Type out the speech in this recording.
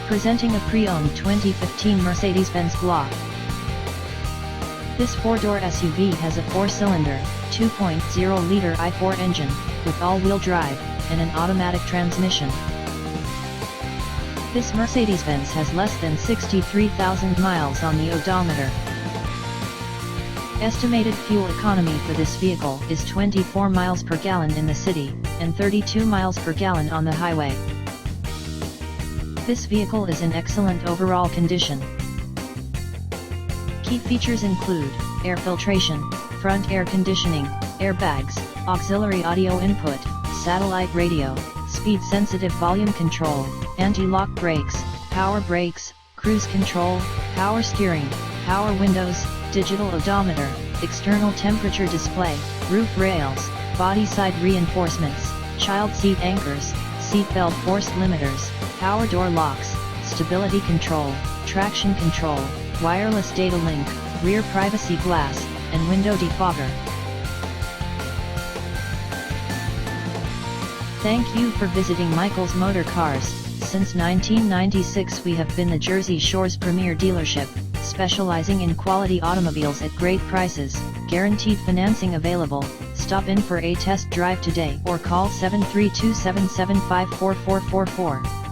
Presenting a pre-owned 2015 Mercedes-Benz GLA. This four-door SUV has a four-cylinder, 2.0-liter i4 engine, with all-wheel drive, and an automatic transmission. This Mercedes-Benz has less than 63,000 miles on the odometer. Estimated fuel economy for this vehicle is 24 miles per gallon in the city, and 32 miles per gallon on the highway. This vehicle is in excellent overall condition. Key features include air filtration, front air conditioning, airbags, auxiliary audio input, satellite radio, speed-sensitive volume control, anti-lock brakes, power brakes, cruise control, power steering, power windows, digital odometer, external temperature display, roof rails, body side reinforcements, child seat anchors, seat belt force limiters, power door locks, stability control, traction control, wireless data link, rear privacy glass, and window defogger. Thank you for visiting Michael's Motorcars. Since 1996 we have been the Jersey Shore's premier dealership, specializing in quality automobiles at great prices, guaranteed financing available. Stop in for a test drive today or call 732-775-4444.